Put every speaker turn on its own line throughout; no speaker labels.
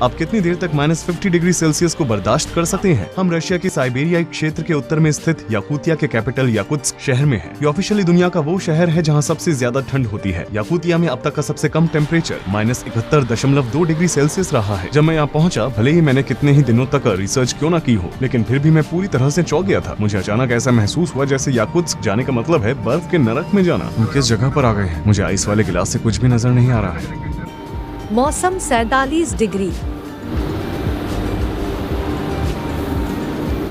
आप कितनी देर तक -50 डिग्री सेल्सियस को बर्दाश्त कर सकते हैं? हम रशिया के साइबेरियाई क्षेत्र के उत्तर में स्थित याकुतिया के कैपिटल याकुत्स्क शहर में हैं। ये ऑफिशियली दुनिया का वो शहर है जहाँ सबसे ज्यादा ठंड होती है। याकुतिया में अब तक का सबसे कम टेम्परेचर -71.2 डिग्री सेल्सियस रहा है। जब मैं यहाँ पहुँचा, भले ही मैंने कितने ही दिनों तक रिसर्च क्यों न की हो, लेकिन फिर भी मैं पूरी तरह से चौंक गया था। मुझे अचानक ऐसा महसूस हुआ जैसे याकुत्स्क जाने का मतलब है बर्फ के नरक में जाना। हम किस जगह पर आ गए हैं? मुझे आइस वाले गिलास से कुछ भी नजर नहीं आ रहा है।
मौसम 47 डिग्री।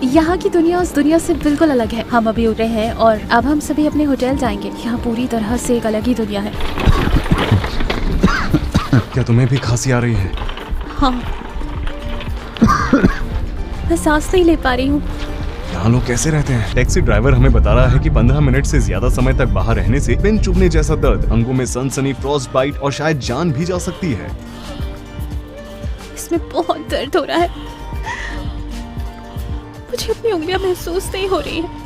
यहाँ की दुनिया उस दुनिया से बिल्कुल अलग है। हम अभी उतरे हैं और अब हम सभी अपने होटल जाएंगे। यहाँ पूरी तरह से एक अलग ही दुनिया है।
क्या तुम्हें भी खांसी आ रही है?
हाँ, मैं सांस नहीं ले पा रही हूँ।
यहाँ लोग कैसे रहते हैं? टैक्सी ड्राइवर हमें बता रहा है कि 15 मिनट से ज्यादा समय तक बाहर रहने से पिन चुभने जैसा दर्द, अंगों में सनसनी, फ्रॉस्ट बाइट और शायद जान भी जा सकती है।
इसमें बहुत दर्द हो रहा है। मुझे अपनी उंगलियां महसूस नहीं हो रही है।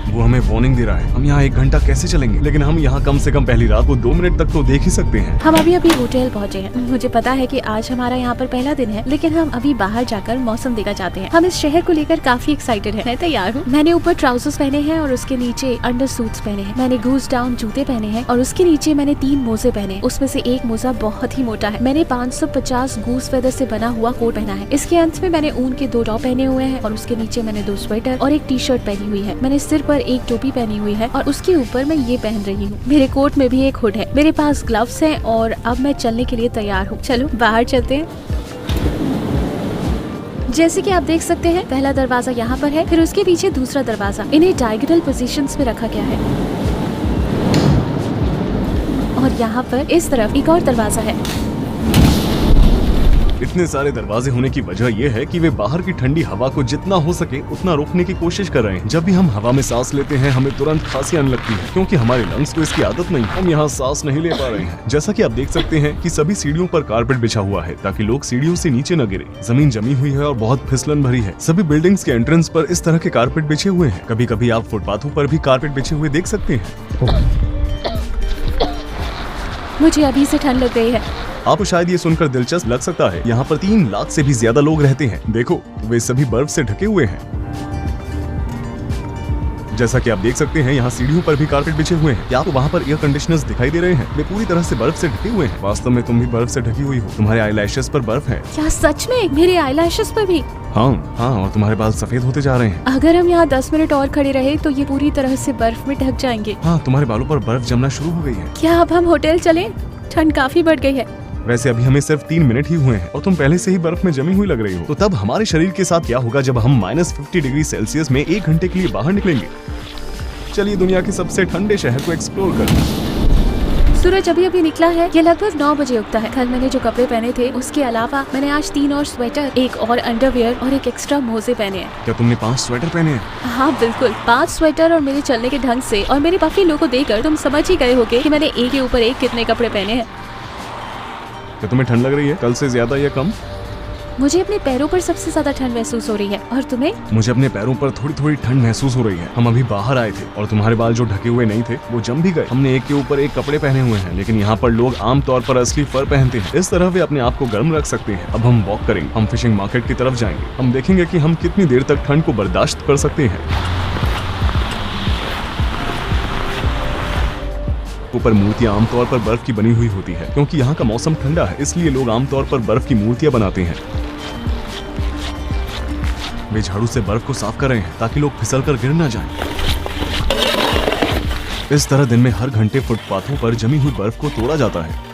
वो हमें वार्निंग दे रहा है। हम यहाँ 1 घंटा कैसे चलेंगे? लेकिन हम यहाँ कम से कम पहली रात को 2 मिनट तक तो देख ही सकते हैं।
हम अभी होटल पहुँचे हैं। मुझे पता है कि आज हमारा यहाँ पर पहला दिन है, लेकिन हम अभी बाहर जाकर मौसम देखना चाहते हैं। हम इस शहर को लेकर काफी एक्साइटेड हैं। मैं तैयार हूँ। मैंने ऊपर ट्राउजर्स पहने हैं और उसके नीचे अंडर सूट्स पहने हैं। मैंने गूज डाउन जूते पहने हैं और उसके नीचे मैंने 3 मोजे पहने हैं। उसमें से एक मोजा बहुत ही मोटा है। मैंने 550 गूस फेदर से बना हुआ कोट पहना है। इसके अंत में मैंने ऊन के 2 टॉप पहने हुए हैं और उसके नीचे मैंने 2 स्वेटर और एक टी-शर्ट पहनी हुई है। मैंने सिर पर एक टोपी पहनी हुई है और उसके ऊपर मैं ये पहन रही हूँ। मेरे कोट में भी एक हुड है। मेरे पास ग्लव्स हैं और अब मैं चलने के लिए तैयार हूँ। चलो बाहर चलते हैं। जैसे कि आप देख सकते हैं, पहला दरवाजा यहाँ पर है, फिर उसके पीछे दूसरा दरवाजा। इन्हें डायगोनल पोजीशंस में रखा गया है और यहाँ पर इस तरफ एक और दरवाजा है।
इतने सारे दरवाजे होने की वजह यह है कि वे बाहर की ठंडी हवा को जितना हो सके उतना रोकने की कोशिश कर रहे हैं। जब भी हम हवा में सांस लेते हैं, हमें तुरंत खांसी आने लगती है, क्योंकि हमारे लंग्स को इसकी आदत नहीं। हम यहाँ सांस नहीं ले पा रहे हैं। जैसा कि आप देख सकते हैं कि सभी सीढ़ियों पर कारपेट बिछा हुआ है ताकि लोग सीढ़ियों से नीचे न गिरे। जमीन जमी हुई है और बहुत फिसलन भरी है। सभी बिल्डिंग्स के एंट्रेंस पर इस तरह के कारपेट बिछे हुए हैं। कभी कभी आप फुटपाथों पर भी कारपेट बिछे हुए देख सकते हैं।
मुझे अभी से ठंड लग गई है।
आपको शायद ये सुनकर दिलचस्प लग सकता है, यहाँ पर 3 लाख से भी ज्यादा लोग रहते हैं। देखो, वे सभी बर्फ से ढके हुए हैं। जैसा कि आप देख सकते हैं, यहाँ सीढ़ियों पर भी कारपेट बिछे हुए हैं। क्या आपको वहाँ पर एयर कंडीशनर्स दिखाई दे रहे हैं? वे पूरी तरह से बर्फ से ढके हुए हैं। वास्तव में तुम भी बर्फ से ढकी हुई हो। तुम्हारे आईलैशेस पर बर्फ है।
क्या सच में? मेरे आईलैशेस पर भी?
हाँ, और तुम्हारे बाल सफेद होते जा रहे हैं।
अगर हम यहाँ 10 मिनट और खड़े रहे तो ये पूरी तरह से बर्फ में ढक जाएंगे।
हाँ, तुम्हारे बालों पर बर्फ जमना शुरू हो गई है।
क्या अब हम होटल चलें? ठंड काफी बढ़ गई है।
वैसे अभी हमें सिर्फ 3 मिनट ही हुए हैं और तुम पहले से ही बर्फ में जमी हुई लग रही हो। तो तब हमारे शरीर के साथ क्या होगा जब हम -50 डिग्री सेल्सियस में 1 घंटे के लिए बाहर निकलेंगे? चलिए दुनिया के सबसे ठंडे शहर को एक्सप्लोर करें।
सूरज अभी निकला है। ये लगभग 9 बजे उगता है। कल मैंने जो कपड़े पहने थे उसके अलावा मैंने आज 3 और स्वेटर, एक और अंडरवियर और एक एक्स्ट्रा मोजे पहने हैं।
क्या तुमने 5 स्वेटर पहने हैं?
हाँ बिल्कुल, 5 स्वेटर। और मेरे चलने के ढंग से और मेरे पफी लुक को देखकर तुम समझ ही गए होगे कि मैंने एक के ऊपर एक कितने कपड़े पहने हैं।
क्या तुम्हें ठंड लग रही है? कल से ज्यादा या कम?
मुझे अपने पैरों पर सबसे ज्यादा ठंड महसूस हो रही है। और तुम्हें?
मुझे अपने पैरों पर थोड़ी थोड़ी ठंड महसूस हो रही है। हम अभी बाहर आए थे और तुम्हारे बाल जो ढके हुए नहीं थे वो जम भी गए। हमने एक के ऊपर एक कपड़े पहने हुए हैं, लेकिन यहाँ पर लोग आमतौर पर असली फर पहनते हैं। इस तरह वे अपने आप को गर्म रख सकते हैं। अब हम वॉक करेंगे। हम फिशिंग मार्केट की तरफ जाएंगे। हम देखेंगे कि हम कितनी देर तक ठंड को बर्दाश्त कर सकते हैं। ऊपर मूर्तियां आमतौर पर बर्फ की बनी हुई होती है, क्योंकि यहाँ का मौसम ठंडा है, इसलिए लोग आमतौर पर बर्फ की मूर्तियां बनाते हैं। वे झाड़ू से बर्फ को साफ कर रहे हैं ताकि लोग फिसल कर गिर न जाएं। इस तरह दिन में हर घंटे फुटपाथों पर जमी हुई बर्फ को तोड़ा जाता है।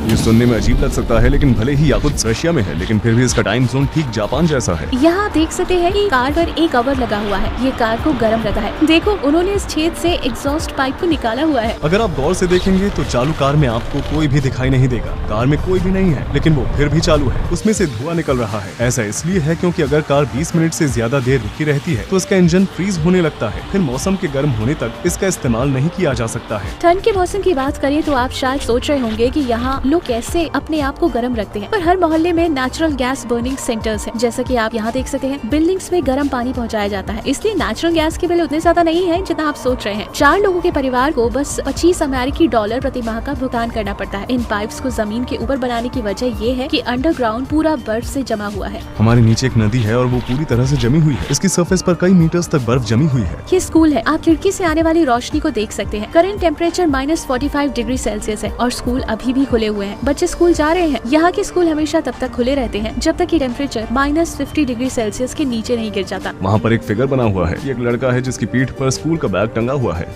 ये सुनने में अजीब लग सकता है, लेकिन भले ही याकुत्स्क रशिया में है, लेकिन फिर भी इसका टाइम जोन ठीक जापान जैसा है।
यहाँ देख सकते हैं कि कार पर एक कवर लगा हुआ है। ये कार को गर्म रखा है। देखो, उन्होंने इस छेद से एग्जॉस्ट पाइप को निकाला हुआ है।
अगर आप गौर से देखेंगे तो चालू कार में आपको कोई भी दिखाई नहीं देगा। कार में कोई भी नहीं है, लेकिन वो फिर भी चालू है। उसमें से धुआं निकल रहा है। ऐसा इसलिए है क्योंकि अगर कार 20 मिनट से ज्यादा देर रुकी रहती है तो इसका इंजन फ्रीज होने लगता है। फिर मौसम के गर्म होने तक इसका इस्तेमाल नहीं किया जा सकता है।
ठंड के मौसम की बात करें तो आप शायद सोच रहे होंगे कि यहाँ लोग कैसे अपने आप को गर्म रखते हैं। पर हर मोहल्ले में नेचुरल गैस बर्निंग सेंटर्स हैं। जैसा कि आप यहाँ देख सकते हैं, बिल्डिंग्स में गर्म पानी पहुँचाया जाता है, इसलिए नेचुरल गैस के बिल उतने ज्यादा नहीं है जितना आप सोच रहे हैं। 4 लोगों के परिवार को बस $25 प्रति माह का भुगतान करना पड़ता है। इन पाइप्स को जमीन के ऊपर बनाने की वजह ये है कि अंडरग्राउंड पूरा बर्फ से जमा हुआ है।
हमारे नीचे एक नदी है और वो पूरी तरह से जमी हुई है। इसकी सरफेस पर कई मीटर्स तक बर्फ जमी हुई है।
ये स्कूल है, आप खिड़की से आने वाली रोशनी को देख सकते हैं। करंट टेम्परेचर -45 डिग्री सेल्सियस है और स्कूल अभी भी खुले हुए हैं। बच्चे स्कूल जा रहे हैं। यहाँ के स्कूल हमेशा तब तक खुले रहते हैं जब तक कि टेम्परेचर -50 डिग्री सेल्सियस के नीचे नहीं गिर जाता।
वहाँ पर एक फिगर बना हुआ है। ये एक लड़का है जिसकी पीठ पर स्कूल का बैग टंगा हुआ है।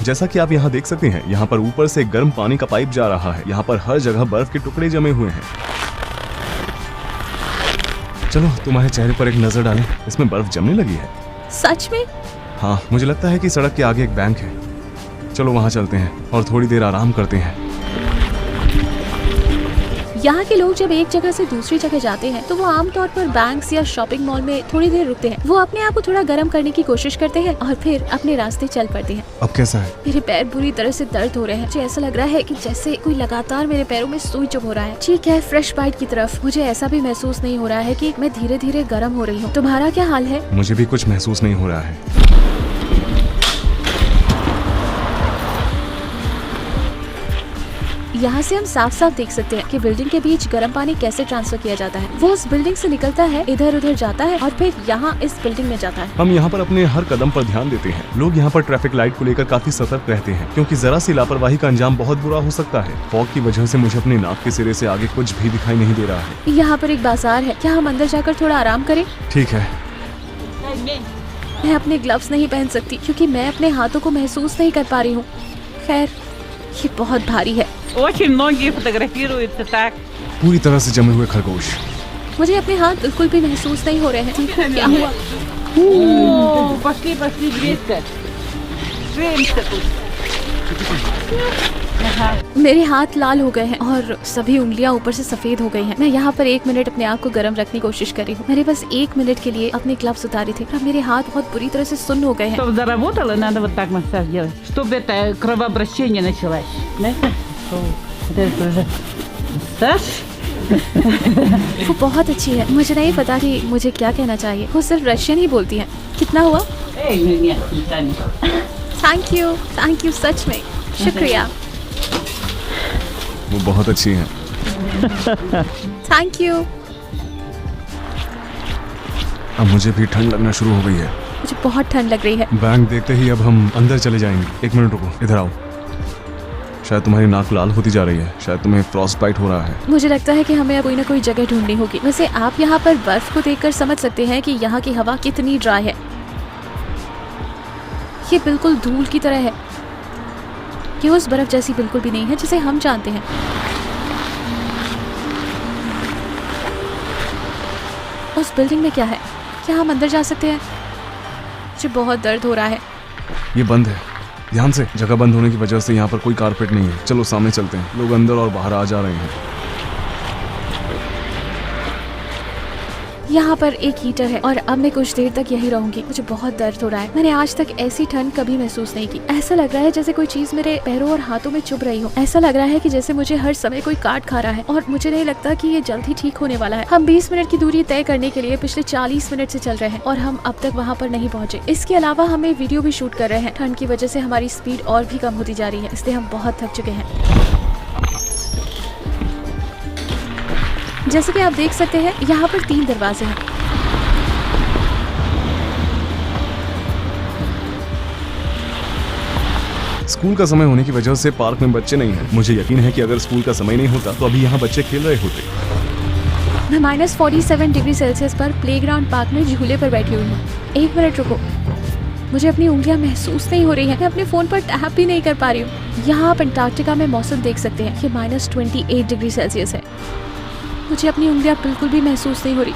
जैसा कि आप यहाँ देख सकते हैं, यहाँ पर ऊपर से गर्म पानी का पाइप जा रहा है। यहाँ पर हर जगह बर्फ के टुकड़े जमे हुए हैं। चलो तुम्हारे चेहरे पर एक नजर डालें, इसमें बर्फ जमने लगी है।
सच में?
हाँ, मुझे लगता है कि सड़क के आगे एक बैंक है। चलो वहाँ चलते हैं और थोड़ी देर आराम करते हैं।
यहाँ के लोग जब एक जगह से दूसरी जगह जाते हैं तो वो आमतौर पर बैंक्स या शॉपिंग मॉल में थोड़ी देर रुकते हैं। वो अपने आप को थोड़ा गर्म करने की कोशिश करते हैं और फिर अपने रास्ते चल पड़ते हैं।
अब कैसा है?
मेरे पैर बुरी तरह से दर्द हो रहे हैं। मुझे ऐसा लग रहा है कि जैसे कोई लगातार मेरे पैरों में सुई चुभ हो रहा है। ठीक है, फ्रेश बाइट की तरफ। मुझे ऐसा भी महसूस नहीं हो रहा है कि मैं धीरे धीरे गर्म हो रही हूँ। तुम्हारा क्या हाल है?
मुझे भी कुछ महसूस नहीं हो रहा है।
यहाँ से हम साफ साफ देख सकते हैं कि बिल्डिंग के बीच गर्म पानी कैसे ट्रांसफर किया जाता है। वो उस बिल्डिंग से निकलता है, इधर उधर जाता है और फिर यहाँ इस बिल्डिंग में जाता है।
हम यहाँ पर अपने हर कदम पर ध्यान देते हैं। लोग यहाँ पर ट्रैफिक लाइट को लेकर काफी सतर्क रहते हैं, क्योंकि जरा सी लापरवाही का अंजाम बहुत बुरा हो सकता है। फॉग की वजह से मुझे अपने नाक के सिरे से आगे कुछ भी दिखाई नहीं दे रहा है।
यहाँ पर एक बाजार है, क्या हम अंदर जाकर थोड़ा आराम करें?
ठीक है।
मैं अपने ग्लव्स नहीं पहन सकती क्योंकि मैं अपने हाथों को महसूस नहीं कर पा रही हूँ। खैर, ये बहुत भारी है।
Очень многие фотографируются так.
पूरी तरह से जमे हुए खरगोश।
मुझे अपने हाथ बिल्कुल भी महसूस नहीं हो रहे हैं। देखो क्या हुआ।
О, пошли, Грецка. Женщина тут.
मेरे हाथ लाल हो गए हैं और सभी उंगलियां ऊपर से सफेद हो गई हैं। मैं यहाँ पर 1 मिनट अपने आप को गर्म रखने की कोशिश कर रही हूँ। मैंने बस 1 मिनट के लिए अपने ग्लव्स उतारे थे। अब मेरे हाथ बहुत बुरी तरह से सुन्न हो गए हैं।
Чтобы заработало, надо вот так массаж делать, чтобы это кровообращение началось. Знаете? Вот это уже массаж.
वो बहुत अच्छी है। मुझे नहीं पता कि मुझे क्या कहना चाहिए। वो सिर्फ रशियन ही बोलती है। कितना हुआ?
Эй, нет, Таня.
थैंक यू सच में, शुक्रिया।
वो बहुत अच्छी है।
Thank you.
अब मुझे भी ठंड लगना शुरू हो गई है।
मुझे बहुत ठंड लग रही है।
बैंक देखते ही अब हम अंदर चले जाएंगे। 1 मिनट रुको, इधर आओ। शायद तुम्हारी नाक लाल होती जा रही है। शायद तुम्हें फ्रॉस्ट बाइट हो रहा है।
मुझे लगता है कि हमें अब कोई ना कोई जगह ढूंढनी होगी। वैसे आप यहाँ पर बर्फ को देखकर समझ सकते हैं कि यहाँ की हवा कितनी ड्राई है। ये बिल्कुल धूल की तरह है। ये उस बर्फ जैसी बिल्कुल भी नहीं है जिसे हम जानते हैं। उस बिल्डिंग में क्या है? क्या हम अंदर जा सकते हैं? मुझे बहुत दर्द हो रहा है।
ये बंद है। ध्यान से। जगह बंद होने की वजह से यहाँ पर कोई कारपेट नहीं है। चलो सामने चलते हैं। लोग अंदर और बाहर आ जा रहे हैं।
यहाँ पर एक हीटर है और अब मैं कुछ देर तक यही रहूंगी। मुझे बहुत दर्द हो रहा है। मैंने आज तक ऐसी ठंड कभी महसूस नहीं की। ऐसा लग रहा है जैसे कोई चीज मेरे पैरों और हाथों में चुभ रही हो। ऐसा लग रहा है कि जैसे मुझे हर समय कोई काट खा रहा है और मुझे नहीं लगता कि ये जल्द ही ठीक होने वाला है। हम 20 मिनट की दूरी तय करने के लिए पिछले 40 मिनट से चल रहे हैं और हम अब तक वहाँ पर नहीं पहुँचे। इसके अलावा हमें वीडियो भी शूट कर रहे हैं। ठंड की वजह से हमारी स्पीड और भी कम होती जा रही है, इसलिए हम बहुत थक चुके हैं। जैसे कि आप देख सकते हैं, यहाँ पर 3 दरवाजे हैं।
स्कूल का समय होने की वजह से पार्क में बच्चे नहीं हैं। मुझे यकीन है कि अगर स्कूल का समय नहीं होता तो अभी यहाँ बच्चे खेल रहे होते।
मैं -47 डिग्री सेल्सियस पर प्लेग्राउंड पार्क में झूले पर बैठी हुई हूँ। 1 मिनट रुको, मुझे अपनी उंगलियां महसूस नहीं हो रही हैं। मैं अपने फोन पर टैप भी नहीं कर पा रही हूँ। यहाँ आप अंटार्कटिका में मौसम देख सकते हैं। ये -28 डिग्री सेल्सियस है। मुझे अपनी उंगलियां बिल्कुल भी महसूस नहीं हो रही।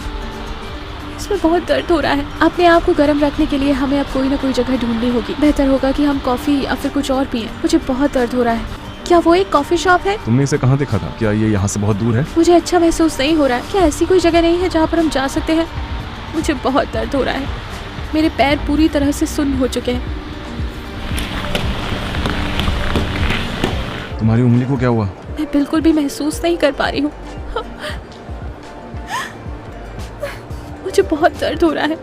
इसमें बहुत दर्द हो रहा है। अपने आप को गर्म रखने के लिए हमें अब कोई ना कोई जगह ढूंढनी होगी। बेहतर होगा कि हम कॉफी या फिर कुछ और पिएं। मुझे बहुत दर्द हो रहा है। क्या वो एक कॉफी शॉप है?
तुमने इसे कहाँ देखा था? क्या ये यहाँ से बहुत दूर है?
मुझे अच्छा महसूस नहीं हो रहा है। क्या ऐसी कोई जगह नहीं है जहाँ पर हम जा सकते हैं? मुझे बहुत दर्द हो रहा है। मेरे पैर पूरी तरह से सुन्न हो चुके हैं।
तुम्हारी उंगली को क्या हुआ?
मैं बिल्कुल भी महसूस नहीं कर पा रही हूँ। मुझे बहुत दर्द हो रहा है।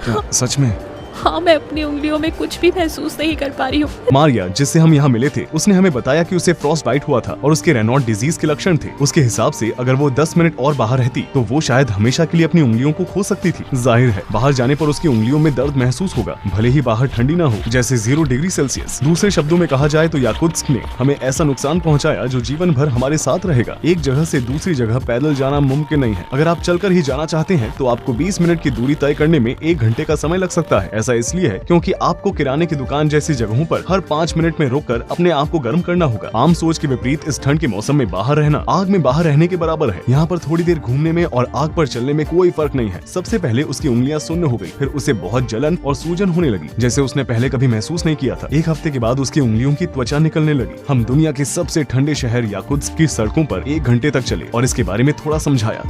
क्या सच में?
हाँ, मैं अपनी उंगलियों में कुछ भी महसूस नहीं कर पा रही हूँ।
मारिया, जिससे हम यहाँ मिले थे, उसने हमें बताया कि उसे फ्रॉस्ट बाइट हुआ था और उसके रेनॉल्ड डिजीज के लक्षण थे। उसके हिसाब से अगर वो 10 मिनट और बाहर रहती तो वो शायद हमेशा के लिए अपनी उंगलियों को खो सकती थी। जाहिर है बाहर जाने पर उसकी उंगलियों में दर्द महसूस होगा, भले ही बाहर ठंडी ना हो, जैसे 0 डिग्री सेल्सियस। दूसरे शब्दों में कहा जाए तो याकुत्स्क ने हमें ऐसा नुकसान पहुँचाया जो जीवन भर हमारे साथ रहेगा। एक जगह से दूसरी जगह पैदल जाना मुमकिन नहीं है। अगर आप चलकर ही जाना चाहते हैं तो आपको 20 मिनट की दूरी तय करने में 1 घंटे का समय लग सकता है। ऐसा इसलिए है क्योंकि आपको किराने की दुकान जैसी जगहों पर हर 5 मिनट में रुककर अपने आप को गर्म करना होगा। आम सोच के विपरीत इस ठंड के मौसम में बाहर रहना आग में बाहर रहने के बराबर है। यहाँ पर थोड़ी देर घूमने में और आग पर चलने में कोई फर्क नहीं है। सबसे पहले उसकी उंगलियां सुन्न हो गई, फिर उसे बहुत जलन और सूजन होने लगी, जैसे उसने पहले कभी महसूस नहीं किया था। 1 हफ्ते के बाद उसकी उंगलियों की त्वचा निकलने लगी। हम दुनिया के सबसे ठंडे शहर याकुत्स्क की सड़कों पर 1 घंटे तक चले और इसके बारे में थोड़ा समझाया,